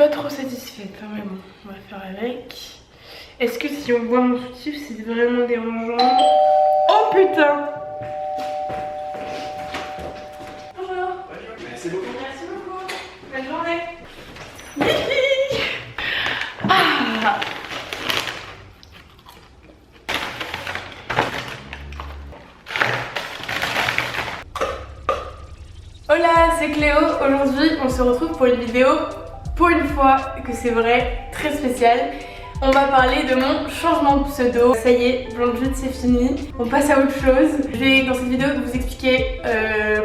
pas trop satisfaite, hein, mais bon, on va faire avec. Est-ce que si on voit mon soutif, c'est vraiment dérangeant? Oh putain! Bonjour. Merci beaucoup. Merci beaucoup. Bonne journée. Ah. Hola, c'est Cléo. Aujourd'hui, on se retrouve pour une vidéo, pour une fois que c'est vrai, très spéciale. On va parler de mon changement de pseudo. Ça y est, Blonde Jude, c'est fini. On passe à autre chose. Je vais dans cette vidéo vous expliquer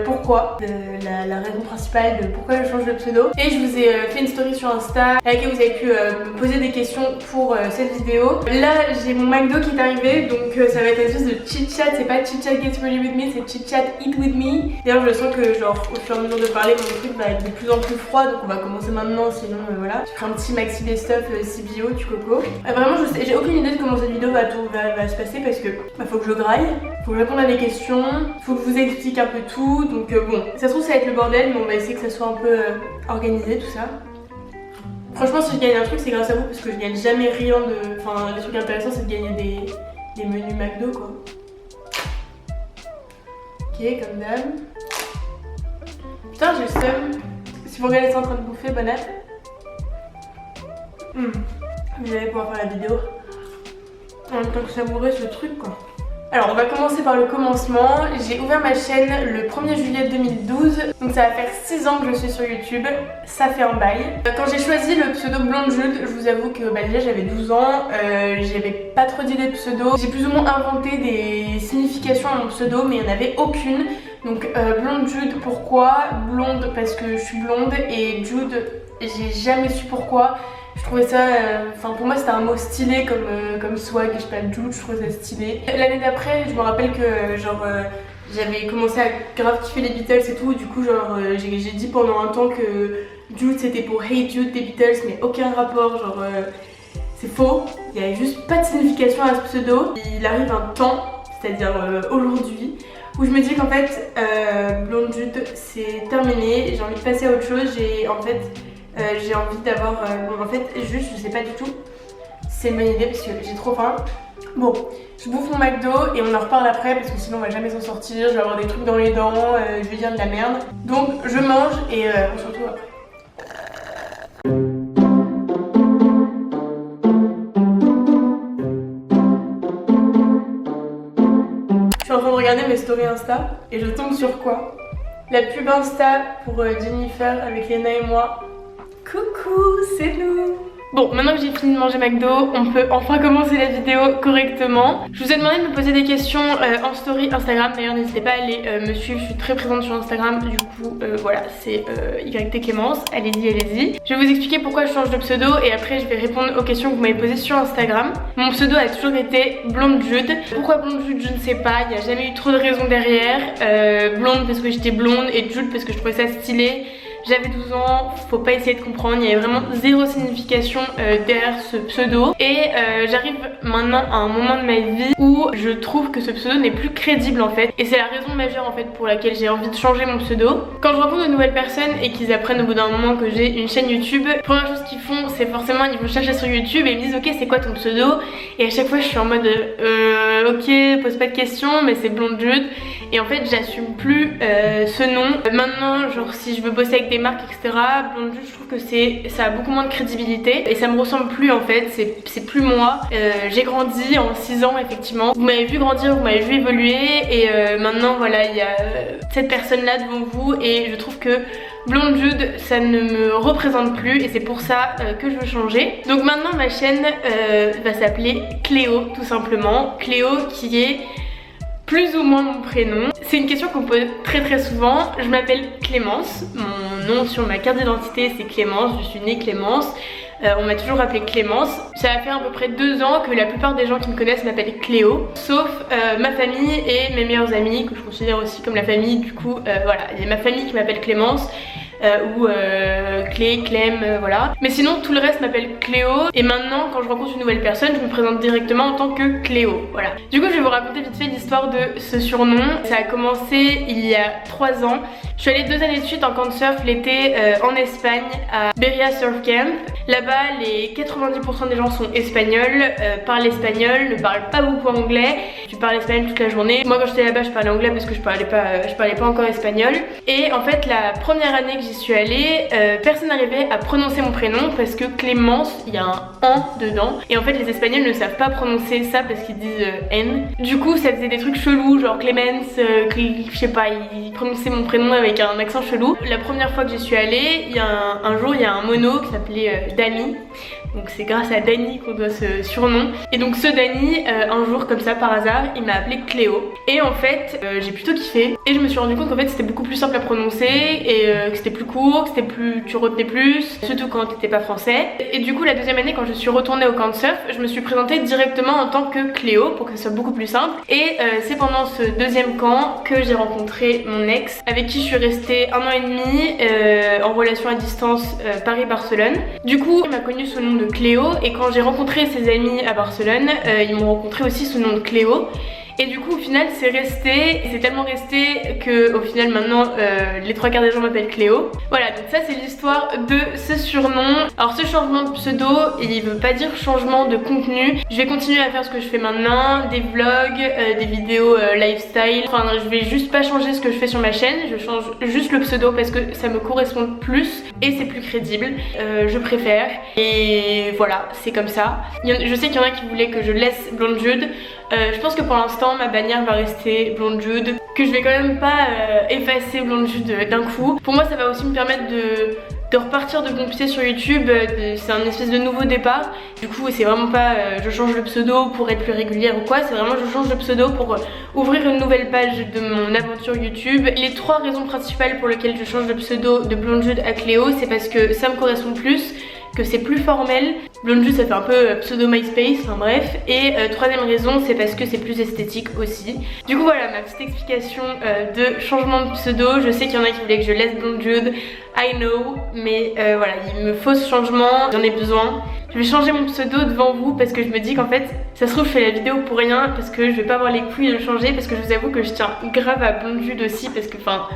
pourquoi, la raison principale de pourquoi je change de pseudo. Et je vous ai fait une story sur Insta à laquelle vous avez pu me poser des questions pour cette vidéo. Là, j'ai mon McDo qui est arrivé, donc ça va être une espèce de chit chat. C'est pas chit chat get ready with me, c'est chit chat eat with me. D'ailleurs, je sens que genre au fur et à mesure de parler, mon truc va être de plus en plus froid, donc on va commencer maintenant. Sinon, voilà. Je ferai un petit maxi best-of CBO du coco. Vraiment, j'ai aucune idée de comment cette vidéo va se passer parce que faut que je graille, faut que je réponde à des questions, faut que je vous explique un peu tout. Donc bon, ça se trouve ça va être le bordel, mais on va essayer que ça soit un peu organisé tout ça. Franchement, si je gagne un truc, c'est grâce à vous parce que je gagne jamais rien de. Enfin, les trucs intéressants, c'est de gagner des menus McDo quoi. Ok, comme d'hab. Putain, j'ai le seum. Si vous regardez ça en train de bouffer, bon app. Vous allez pouvoir faire la vidéo en même temps que savourer ce truc quoi. Alors on va commencer par le commencement. J'ai ouvert ma chaîne le 1er juillet 2012, donc ça va faire 6 ans que je suis sur YouTube, ça fait un bail. Quand j'ai choisi le pseudo Blonde Jude, je vous avoue que déjà j'avais 12 ans, j'avais pas trop d'idées de pseudo. J'ai plus ou moins inventé des significations à mon pseudo mais il n'y en avait aucune. Donc Blonde Jude, pourquoi? Blonde parce que je suis blonde et Jude, j'ai jamais su pourquoi. Je trouvais ça, enfin pour moi c'était un mot stylé comme swag, je sais pas, Jude, je trouvais ça stylé. L'année d'après, je me rappelle que genre j'avais commencé à grave kiffer les Beatles et tout, du coup genre j'ai dit pendant un temps que Jude c'était pour Hey Jude des Beatles, mais aucun rapport, genre c'est faux, il y avait juste pas de signification à ce pseudo. Il arrive un temps, c'est-à-dire aujourd'hui, où je me dis qu'en fait Blonde Jude c'est terminé, j'ai envie de passer à autre chose, j'ai envie d'avoir... bon en fait juste je sais pas du tout si c'est une bonne idée parce que j'ai trop faim. Bon, je bouffe mon McDo et on en reparle après parce que sinon on va jamais s'en sortir, je vais avoir des trucs dans les dents, je vais dire de la merde. Donc je mange et on se retrouve après. Je suis en train de regarder mes stories Insta et je tombe sur quoi? La pub Insta pour Jennifer avec Léna et moi. Coucou, c'est nous! Bon, maintenant que j'ai fini de manger McDo, on peut enfin commencer la vidéo correctement. Je vous ai demandé de me poser des questions en story Instagram. D'ailleurs, n'hésitez pas à aller me suivre, je suis très présente sur Instagram. Du coup, voilà, c'est YT Clémence. Allez-y, allez-y. Je vais vous expliquer pourquoi je change de pseudo et après je vais répondre aux questions que vous m'avez posées sur Instagram. Mon pseudo a toujours été Blonde Jude. Pourquoi Blonde Jude, je ne sais pas. Il n'y a jamais eu trop de raisons derrière. Blonde parce que j'étais blonde et Jude parce que je trouvais ça stylé. J'avais 12 ans, faut pas essayer de comprendre, il y avait vraiment zéro signification derrière ce pseudo. Et j'arrive maintenant à un moment de ma vie où je trouve que ce pseudo n'est plus crédible en fait. Et c'est la raison majeure en fait pour laquelle j'ai envie de changer mon pseudo. Quand je rencontre de nouvelles personnes et qu'ils apprennent au bout d'un moment que j'ai une chaîne YouTube, la première chose qu'ils font c'est forcément ils vont chercher sur YouTube et ils me disent ok c'est quoi ton pseudo? Et à chaque fois je suis en mode ok pose pas de questions mais c'est Blonde Jude. Et en fait j'assume plus ce nom. Maintenant genre si je veux bosser avec des marques etc, Blonde Jude je trouve que ça a beaucoup moins de crédibilité et ça me ressemble plus en fait, c'est plus moi. J'ai grandi en 6 ans effectivement, vous m'avez vu grandir, vous m'avez vu évoluer et maintenant voilà il y a cette personne là devant vous et je trouve que Blonde Jude ça ne me représente plus et c'est pour ça que je veux changer. Donc maintenant ma chaîne va s'appeler Cléo tout simplement, Cléo qui est plus ou moins mon prénom. C'est une question qu'on me pose très souvent. Je m'appelle Clémence, mon nom sur ma carte d'identité c'est Clémence, je suis née Clémence. On m'a toujours appelée Clémence. Ça va faire à peu près 2 ans que la plupart des gens qui me connaissent m'appellent Cléo, sauf ma famille et mes meilleurs amis que je considère aussi comme la famille. Du coup voilà, il y a ma famille qui m'appelle Clémence. ou Clé, Clem, voilà. Mais sinon tout le reste m'appelle Cléo et maintenant quand je rencontre une nouvelle personne je me présente directement en tant que Cléo, voilà. Du coup je vais vous raconter vite fait l'histoire de ce surnom. Ça a commencé il y a 3 ans. Je suis allée 2 années de suite en camp de surf l'été en Espagne à Beria Surf Camp. Là-bas les 90% des gens sont espagnols, parlent espagnol, ne parlent pas beaucoup anglais. Tu parles espagnol toute la journée. Moi quand j'étais là-bas je parlais anglais parce que je parlais pas encore espagnol. Et en fait la première année que j'y suis allée, personne n'arrivait à prononcer mon prénom parce que Clémence, il y a un N dedans. Et en fait les espagnols ne savent pas prononcer ça parce qu'ils disent N. Du coup ça faisait des trucs chelous genre Clémence, je sais pas, ils prononçaient mon prénom avec un accent chelou. La première fois que j'y suis allée, il y a un jour il y a un mono qui s'appelait Dani. Donc c'est grâce à Dani qu'on doit ce surnom. Et donc ce Dani, un jour comme ça par hasard, il m'a appelé Cléo. Et en fait, j'ai plutôt kiffé. Et je me suis rendu compte qu'en fait c'était beaucoup plus simple à prononcer et que c'était plus court, que c'était plus, tu retenais plus, surtout quand t'étais pas français. Et du coup la deuxième année quand je suis retournée au camp de surf, je me suis présentée directement en tant que Cléo pour que ce soit beaucoup plus simple. Et c'est pendant ce deuxième camp que j'ai rencontré mon ex avec qui je suis restée 1 an et demi en relation à distance Paris-Barcelone. Du coup il m'a connue sous le nom de Cléo et quand j'ai rencontré ses amis à Barcelone, ils m'ont rencontré aussi sous le nom de Cléo. Et du coup au final c'est resté, c'est tellement resté que au final maintenant les 3/4 des gens m'appellent Cléo. Voilà, donc ça c'est l'histoire de ce surnom. Alors ce changement de pseudo, il veut pas dire changement de contenu. Je vais continuer à faire ce que je fais maintenant, des vlogs, des vidéos lifestyle. Enfin je vais juste pas changer ce que je fais sur ma chaîne, je change juste le pseudo parce que ça me correspond plus et c'est plus crédible. Je préfère et voilà, c'est comme ça. Je sais qu'il y en a qui voulaient que je laisse Blonde Jude. Je pense que pour l'instant ma bannière va rester Blonde Jude, que je vais quand même pas effacer Blonde Jude d'un coup. Pour moi ça va aussi me permettre de repartir de bon pied sur YouTube, c'est un espèce de nouveau départ. Du coup c'est vraiment pas je change le pseudo pour être plus régulière ou quoi, c'est vraiment je change de pseudo pour ouvrir une nouvelle page de mon aventure YouTube. Les 3 raisons principales pour lesquelles je change de pseudo de Blonde Jude à Cléo, c'est parce que ça me correspond plus, que c'est plus formel. Blonde Jude ça fait un peu pseudo MySpace, enfin bref. Et 3ème raison c'est parce que c'est plus esthétique aussi. Du coup voilà ma petite explication de changement de pseudo. Je sais qu'il y en a qui voulaient que je laisse Blonde Jude, I know, mais voilà il me faut ce changement, j'en ai besoin. Je vais changer mon pseudo devant vous parce que je me dis qu'en fait ça se trouve je fais la vidéo pour rien parce que je vais pas avoir les couilles de le changer, parce que je vous avoue que je tiens grave à Blonde Jude aussi parce que enfin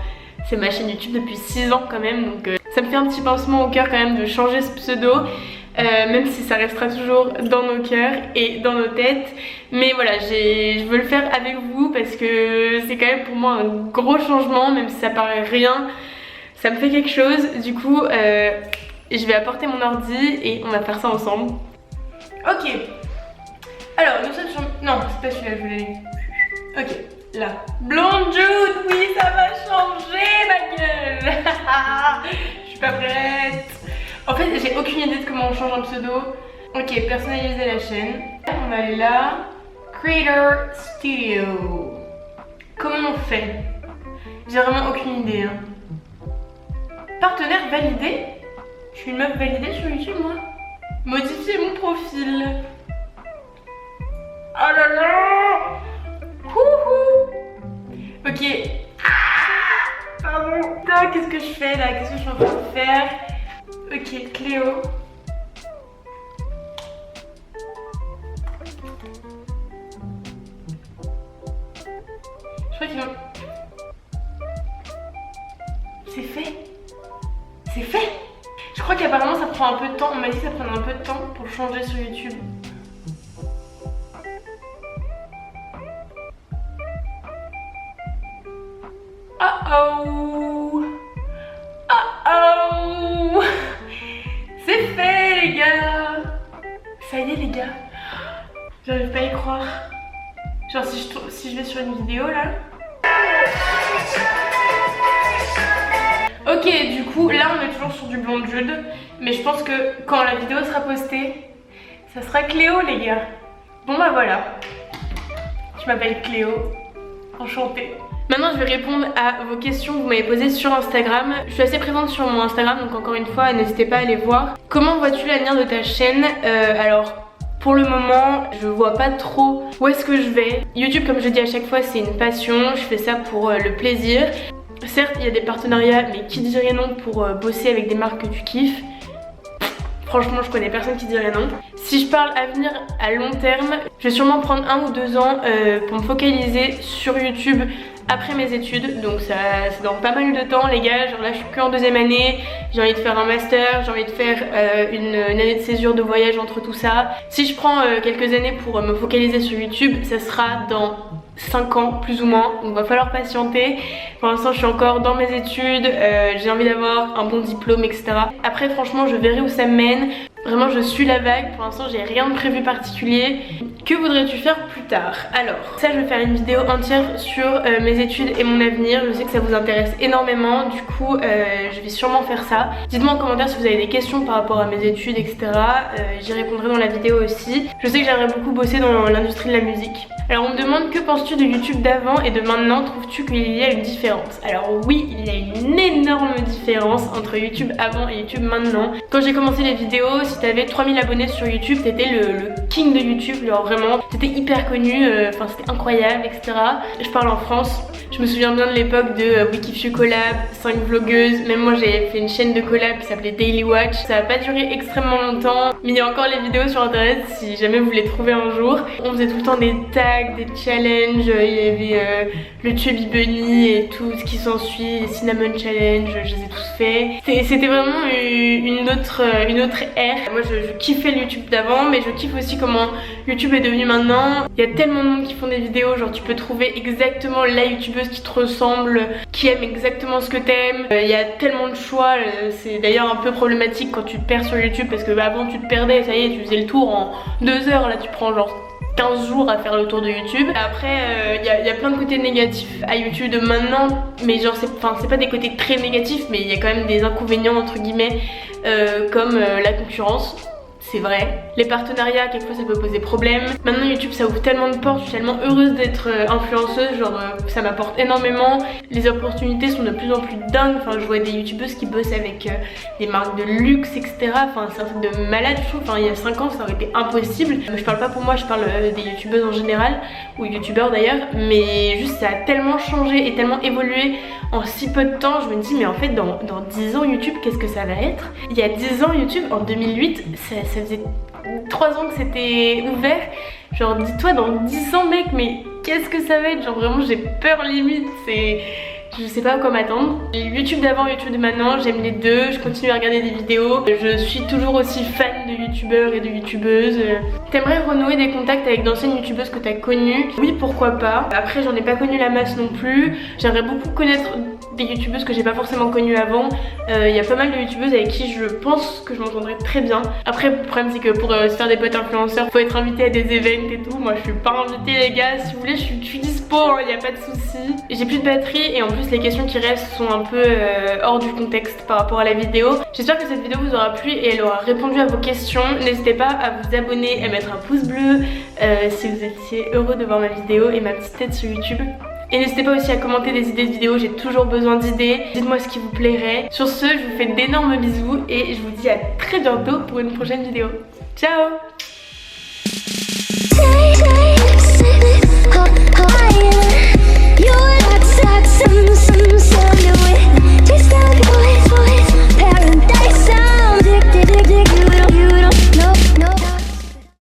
c'est ma chaîne YouTube depuis 6 ans quand même, donc ça me fait un petit pincement au cœur quand même de changer ce pseudo, même si ça restera toujours dans nos cœurs et dans nos têtes. Mais voilà, je veux le faire avec vous parce que c'est quand même pour moi un gros changement, même si ça paraît rien, ça me fait quelque chose. Du coup, je vais apporter mon ordi et on va faire ça ensemble. Ok, alors nous sommes sur... Non, c'est pas celui-là, je voulais... Ok. Là. Blonde Jude, oui ça va changer ma gueule. Je suis pas prête. En fait j'ai aucune idée de comment on change un pseudo. Ok, personnaliser la chaîne. On va aller là. Creator Studio. Comment on fait? J'ai vraiment aucune idée hein. Partenaire validé? Je suis une meuf validée sur YouTube moi. Modifier mon profil. Oh là là. Ok. Pardon. Putain, qu'est-ce que je fais là? Qu'est-ce que je suis en train de faire? Ok, Cléo. Je crois qu'ils vont... C'est fait. C'est fait. Je crois qu'apparemment ça prend un peu de temps. On m'a dit que ça prenait un peu de temps pour changer sur YouTube. Oh oh, c'est fait les gars. Ça y est les gars. J'arrive pas à y croire. Genre si je vais sur une vidéo là. Ok, du coup là on est toujours sur du Blonde Jude, mais je pense que quand la vidéo sera postée, ça sera Cléo les gars. Bon bah voilà. Je m'appelle Cléo. Enchantée. Maintenant je vais répondre à vos questions que vous m'avez posées sur Instagram. Je suis assez présente sur mon Instagram, donc encore une fois n'hésitez pas à aller voir. Comment vois-tu l'avenir de ta chaîne? Alors pour le moment je vois pas trop où est-ce que je vais. YouTube comme je dis à chaque fois c'est une passion, je fais ça pour le plaisir. Certes, il y a des partenariats, mais qui dirait non pour bosser avec des marques que tu kiffes? Franchement, je connais personne qui dirait non. Si je parle avenir à long terme, je vais sûrement prendre 1 ou 2 ans pour me focaliser sur YouTube après mes études. Donc ça, c'est dans pas mal de temps les gars. Genre là je suis que en 2e année, j'ai envie de faire un master, j'ai envie de faire une année de césure de voyage entre tout ça. Si je prends quelques années pour me focaliser sur YouTube, ça sera dans 5 ans plus ou moins, donc va falloir patienter. Pour l'instant je suis encore dans mes études, j'ai envie d'avoir un bon diplôme, etc. Après franchement je verrai où ça me mène. Vraiment je suis la vague, pour l'instant j'ai rien de prévu particulier. Que voudrais-tu faire plus tard? Alors ça je vais faire une vidéo entière sur mes études et mon avenir. Je sais que ça vous intéresse énormément, du coup je vais sûrement faire ça. Dites-moi en commentaire si vous avez des questions par rapport à mes études, etc. J'y répondrai dans la vidéo aussi. Je sais que j'aimerais beaucoup bosser dans l'industrie de la musique. Alors on me demande que penses-tu de YouTube d'avant et de maintenant? Trouves-tu qu'il y a une différence? Alors oui, il y a une énorme différence entre YouTube avant et YouTube maintenant. Quand j'ai commencé les vidéos, si t'avais 3000 abonnés sur YouTube, t'étais le king de YouTube, genre vraiment, t'étais hyper connu, enfin c'était incroyable, etc. Je parle en France. Je me souviens bien de l'époque de Wikifew Collab, 5 vlogueuses, même moi j'ai fait une chaîne de collab qui s'appelait Daily Watch. Ça n'a pas duré extrêmement longtemps, mais il y a encore les vidéos sur internet si jamais vous les trouvez un jour. On faisait tout le temps des tags, des challenges, il y avait le Chubby Bunny et tout ce qui s'ensuit, les Cinnamon Challenge, je les ai tous faits. C'était vraiment une autre ère. Moi je kiffais le YouTube d'avant, mais je kiffe aussi comment YouTube est devenu maintenant. Il y a tellement de monde qui font des vidéos, genre tu peux trouver exactement la youtubeuse qui te ressemble, qui aime exactement ce que t'aimes. Il y a tellement de choix, c'est d'ailleurs un peu problématique quand tu te perds sur YouTube parce que avant tu te perdais, ça y est, tu faisais le tour en 2 heures, là tu prends genre 15 jours à faire le tour de YouTube. Après il y a plein de côtés négatifs à YouTube de maintenant, mais genre c'est pas des côtés très négatifs, mais il y a quand même des inconvénients entre guillemets comme la concurrence. C'est vrai. Les partenariats, quelquefois ça peut poser problème. Maintenant YouTube ça ouvre tellement de portes, je suis tellement heureuse d'être influenceuse, genre ça m'apporte énormément. Les opportunités sont de plus en plus dingues, enfin je vois des youtubeuses qui bossent avec des marques de luxe, etc. Enfin c'est un truc de malade je trouve, enfin il y a 5 ans ça aurait été impossible. Je parle pas pour moi, je parle des youtubeuses en général, ou youtubeurs d'ailleurs, mais juste ça a tellement changé et tellement évolué en si peu de temps. Je me dis mais en fait dans 10 ans YouTube qu'est-ce que ça va être? Il y a 10 ans YouTube, en 2008, ça faisait 3 ans que c'était ouvert. Genre dis-toi dans 10 ans mec, mais qu'est-ce que ça va être? Genre vraiment j'ai peur limite, je sais pas à quoi m'attendre. YouTube d'avant, YouTube de maintenant, j'aime les deux, je continue à regarder des vidéos. Je suis toujours aussi fan de youtubeurs et de youtubeuses. T'aimerais renouer des contacts avec d'anciennes youtubeuses que t'as connues? Oui, pourquoi pas. Après j'en ai pas connu la masse non plus. J'aimerais beaucoup connaître des youtubeuses que j'ai pas forcément connues avant. Il y a pas mal de youtubeuses avec qui je pense que je m'entendrais très bien. Après le problème c'est que pour se faire des potes influenceurs, faut être invité à des events et tout. Moi je suis pas invitée les gars, si vous voulez je suis dispo, hein, y a pas de souci. J'ai plus de batterie et en plus les questions qui restent sont un peu hors du contexte par rapport à la vidéo. J'espère que cette vidéo vous aura plu et elle aura répondu à vos questions. N'hésitez pas à vous abonner, à mettre un pouce bleu si vous étiez heureux de voir ma vidéo et ma petite tête sur YouTube. Et n'hésitez pas aussi à commenter des idées de vidéos, j'ai toujours besoin d'idées. Dites-moi ce qui vous plairait. Sur ce, je vous fais d'énormes bisous et je vous dis à très bientôt pour une prochaine vidéo. Ciao!